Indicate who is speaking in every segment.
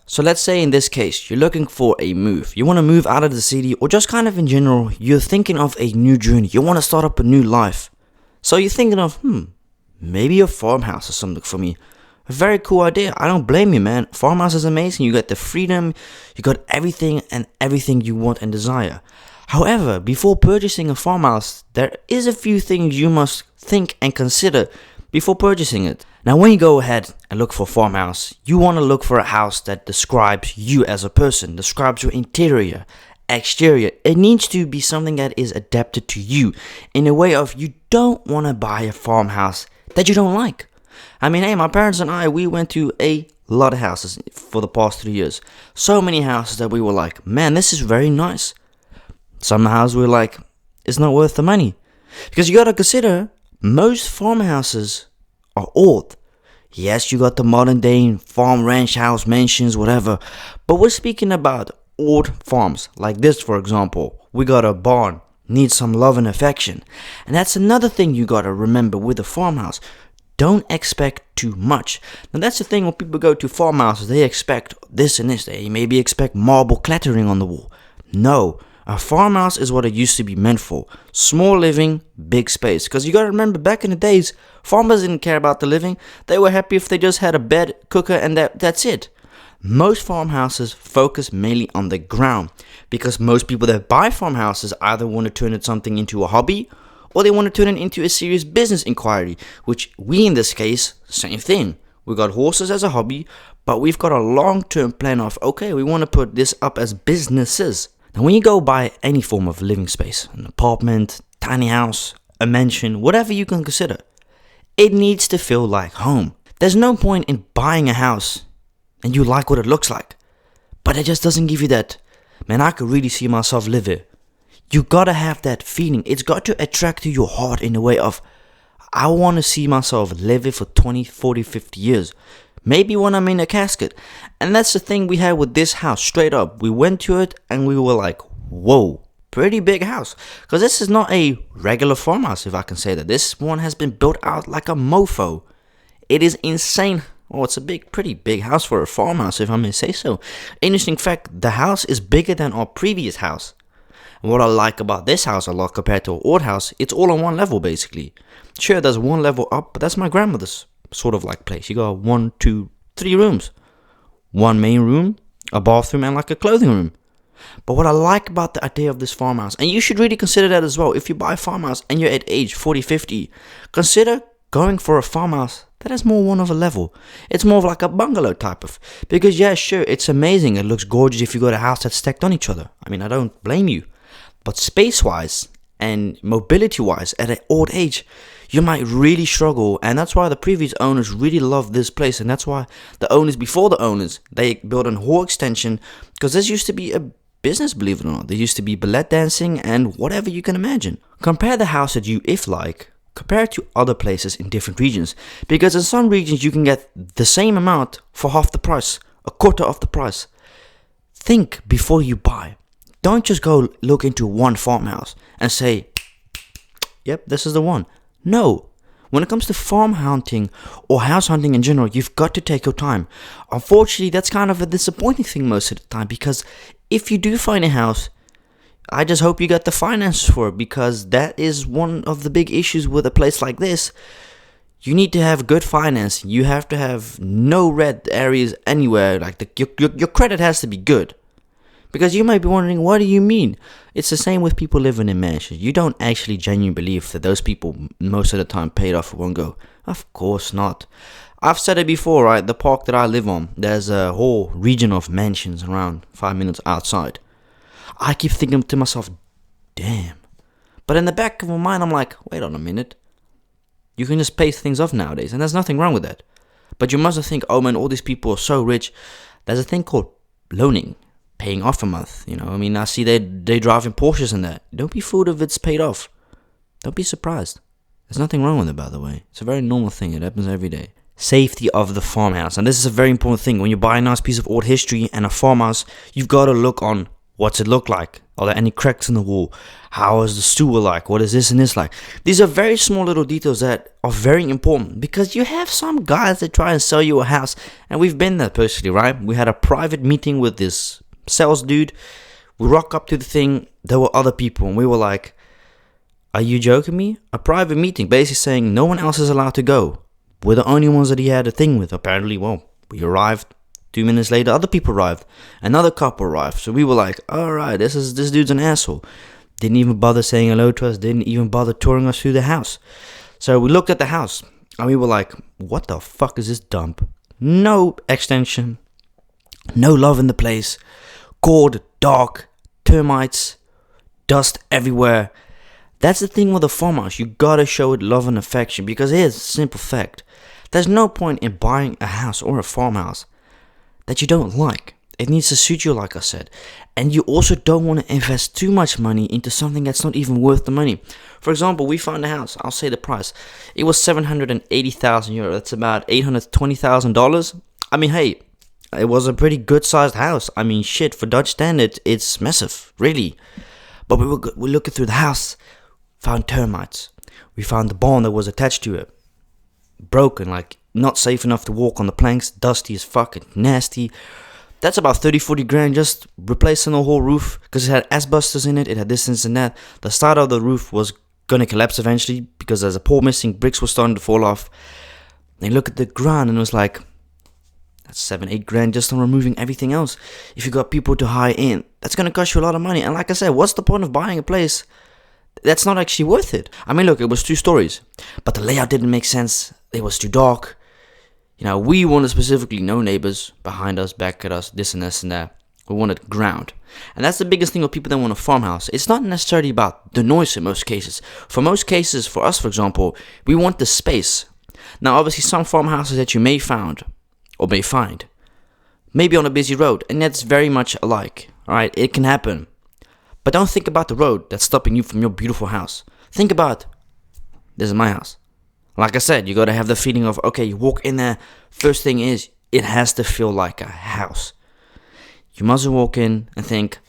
Speaker 1: So let's say in this case, you're looking for a move. You want to move out of the city, or just kind of in general, you're thinking of a new journey. You want to start up a new life. So you're thinking of, maybe a farmhouse or something for me. A very cool idea. I don't blame you, man. Farmhouse is amazing. You got the freedom, you got everything and everything you want and desire. However, before purchasing a farmhouse, there is a few things you must think and consider before purchasing it. Now, when you go ahead and look for a farmhouse, you want to look for a house that describes you as a person, describes your interior, exterior. It needs to be something that is adapted to you in a way of you don't want to buy a farmhouse that you don't like. I mean, hey, my parents and I, we went to a lot of houses for the past 3 years. So many houses that we were like, man, this is very nice. Some houses we were like, it's not worth the money. Because you got to consider, most farmhouses are old. Yes, you got the modern day farm, ranch house, mansions, whatever. But we're speaking about old farms. Like this, for example. We got a barn. Needs some love and affection. And that's another thing you got to remember with a farmhouse. Don't expect too much. Now that's the thing when people go to farmhouses, they expect this and this. They maybe expect marble clattering on the wall. No, a farmhouse is what it used to be meant for. Small living, big space. Because you got to remember, back in the days, farmers didn't care about the living. They were happy if they just had a bed, cooker, and that's it. Most farmhouses focus mainly on the ground. Because most people that buy farmhouses either want to turn it something into a hobby, or they want to turn it into a serious business inquiry, which we in this case, same thing. We got horses as a hobby, but we've got a long-term plan of, okay, we want to put this up as businesses. Now when you go buy any form of living space, an apartment, tiny house, a mansion, whatever you can consider, it needs to feel like home. There's no point in buying a house and you like what it looks like, but it just doesn't give you that, man, I could really see myself live here. You gotta have that feeling. It's got to attract to your heart in a way of, I want to see myself live it for 20, 40, 50 years. Maybe when I'm in a casket. And that's the thing we had with this house, straight up. We went to it and we were like, whoa, pretty big house. Because this is not a regular farmhouse, if I can say that. This one has been built out like a mofo. It is insane. Oh, it's a pretty big house for a farmhouse, if I may say so. Interesting fact, the house is bigger than our previous house. And what I like about this house a lot compared to an old house, it's all on one level basically. Sure, there's one level up, but that's my grandmother's sort of like place. You got 1, 2, 3 rooms. One main room, a bathroom, and like a clothing room. But what I like about the idea of this farmhouse, and you should really consider that as well, if you buy a farmhouse and you're at age 40, 50, consider going for a farmhouse that is more one of a level. It's more of like a bungalow type of, because yeah, sure, it's amazing. It looks gorgeous if you got a house that's stacked on each other. I mean, I don't blame you. But space-wise and mobility-wise, at an old age, you might really struggle. And that's why the previous owners really loved this place. And that's why the owners before the owners, they built a whole extension. Because this used to be a business, believe it or not. There used to be ballet dancing and whatever you can imagine. Compare the house that you, if like, compare it to other places in different regions. Because in some regions, you can get the same amount for half the price, a quarter of the price. Think before you buy. Don't just go look into one farmhouse and say, yep, this is the one. No. When it comes to farm hunting or house hunting in general, you've got to take your time. Unfortunately, that's kind of a disappointing thing most of the time, because if you do find a house, I just hope you got the finances for it, because that is one of the big issues with a place like this. You need to have good financing. You have to have no red areas anywhere. Like your credit has to be good. Because you might be wondering, what do you mean? It's the same with people living in mansions. You don't actually genuinely believe that those people most of the time paid off in one go. Of course not. I've said it before, right? The park that I live on, there's a whole region of mansions around 5 minutes outside. I keep thinking to myself, damn. But in the back of my mind, I'm like, wait on a minute. You can just pay things off nowadays, and there's nothing wrong with that. But you mustn't think, oh man, all these people are so rich. There's a thing called loaning. Paying off a month, you know. I mean, I see they drive in Porsches and that. Don't be fooled if it's paid off. Don't be surprised. There's nothing wrong with it, by the way. It's a very normal thing. It happens every day. Safety of the farmhouse. And this is a very important thing. When you buy a nice piece of old history and a farmhouse, you've got to look on what's it look like. Are there any cracks in the wall? How is the sewer like? What is this and this like? These are very small little details that are very important, because you have some guys that try and sell you a house, and we've been there personally, right? We had a private meeting with this sales dude. We rock up to the thing, there were other people, and we were like, are you joking me? A private meeting, basically saying no one else is allowed to go. We're the only ones that he had a thing with. Apparently, well, we arrived. 2 minutes later, other people arrived. Another couple arrived. So we were like, alright, this dude's an asshole. Didn't even bother saying hello to us. Didn't even bother touring us through the house. So we looked at the house, and we were like, what the fuck is this dump? No extension. No love in the place. Cold, dark, termites, dust everywhere. That's the thing with a farmhouse. You gotta show it love and affection, because here's a simple fact. There's no point in buying a house or a farmhouse that you don't like. It needs to suit you, like I said. And you also don't want to invest too much money into something that's not even worth the money. For example, we found a house. I'll say the price. It was 780,000 euro. That's about $820,000. I mean, hey, it was a pretty good sized house. I mean, shit, for Dutch standards, it's massive, really. But we were looking through the house, found termites. We found the barn that was attached to it broken, like not safe enough to walk on the planks, dusty as fuck and nasty. That's about 30-40 grand just replacing the whole roof, because it had asbestos in it, it had this and that. The start of the roof was gonna collapse eventually because there's a pole missing, bricks were starting to fall off. They look at the ground and it was like, that's 7-8 grand just on removing everything else. If you got people to hire in, that's gonna cost you a lot of money. And like I said, what's the point of buying a place that's not actually worth it? I mean, look, it was 2 stories, but the layout didn't make sense. It was too dark. You know, we wanted specifically no neighbors behind us, back at us, this and this and that. We wanted ground. And that's the biggest thing with people that want a farmhouse. It's not necessarily about the noise in most cases. For most cases, for us, for example, we want the space. Now, obviously, some farmhouses that you may find, or may find, maybe on a busy road, and that's very much alike. Alright, it can happen. But don't think about the road that's stopping you from your beautiful house. Think about, this is my house. Like I said, you gotta have the feeling of, okay, you walk in there, first thing is, it has to feel like a house. You mustn't walk in and think,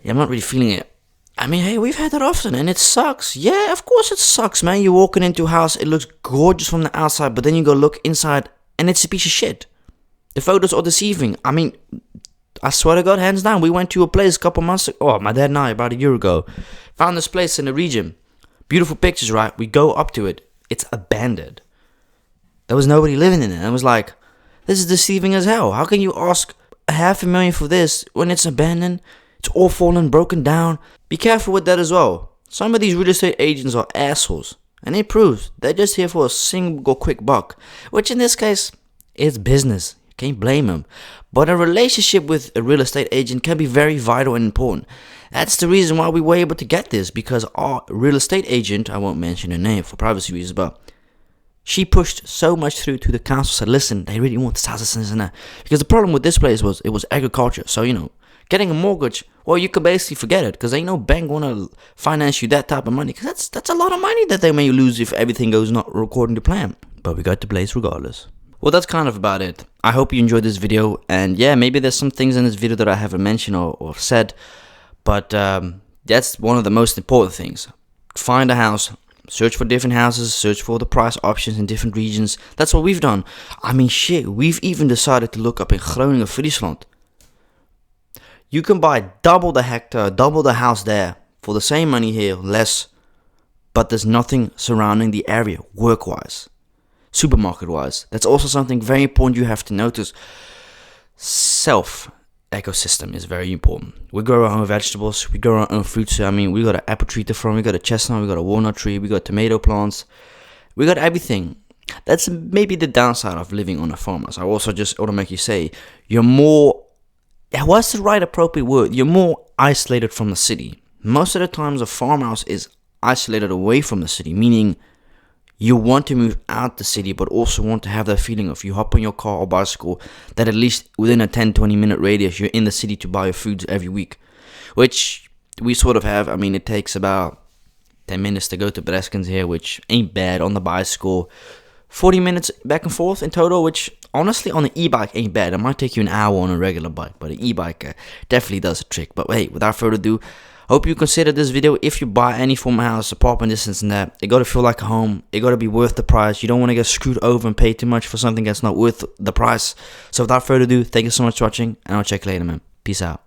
Speaker 1: yeah, I'm not really feeling it. I mean, hey, we've had that often, and it sucks. Yeah, of course it sucks, man. You're walking into a house, it looks gorgeous from the outside, but then you go look inside, and it's a piece of shit. The photos are deceiving. I mean, I swear to God, hands down, we went to a place a couple months ago. Oh, my dad and I, about a year ago, found this place in the region. Beautiful pictures, right? We go up to it. It's abandoned. There was nobody living in it. I was like, this is deceiving as hell. How can you ask $500,000 for this when it's abandoned? It's all fallen, broken down. Be careful with that as well. Some of these real estate agents are assholes. And it proves they're just here for a single quick buck. Which in this case, it's business. You can't blame them. But a relationship with a real estate agent can be very vital and important. That's the reason why we were able to get this, because our real estate agent, I won't mention her name for privacy reasons, but she pushed so much through to the council, said, listen, they really want this house, and that. Because the problem with this place was, it was agriculture. So, you know, getting a mortgage, well, you could basically forget it, because ain't no bank want to finance you that type of money, because that's a lot of money that they may lose if everything goes not according to plan. But we got the place regardless. Well, that's kind of about it. I hope you enjoyed this video, and yeah, maybe there's some things in this video that I haven't mentioned or said, but that's one of the most important things. Find a house, search for different houses, search for the price options in different regions. That's what we've done. I mean, shit, we've even decided to look up in Groningen, Friesland. You can buy double the hectare, double the house there for the same money here, less, but there's nothing surrounding the area work-wise, supermarket-wise. That's also something very important you have to notice. Ecosystem is very important. We grow our own vegetables, we grow our own fruits. I mean, we got an apple tree to farm, we got a chestnut, we got a walnut tree, we got tomato plants, we got everything. That's maybe the downside of living on a farmhouse. I also just automatically say, you're more, what's the right appropriate word? You're more isolated from the city. Most of the times a farmhouse is isolated away from the city, meaning you want to move out the city, but also want to have that feeling of you hop on your car or bicycle, that at least within a 10-20 minute radius, you're in the city to buy your foods every week. Which we sort of have. I mean, it takes about 10 minutes to go to Breskens here, which ain't bad on the bicycle. 40 minutes back and forth in total, which honestly, on an e-bike ain't bad. It might take you an hour on a regular bike, but an e-bike definitely does a trick. But hey, without further ado, hope you consider this video. If you buy any FarmHouse apartment, this and that, it gotta feel like a home. It gotta be worth the price. You don't want to get screwed over and pay too much for something that's not worth the price. So without further ado, thank you so much for watching, and I'll check you later, man. Peace out.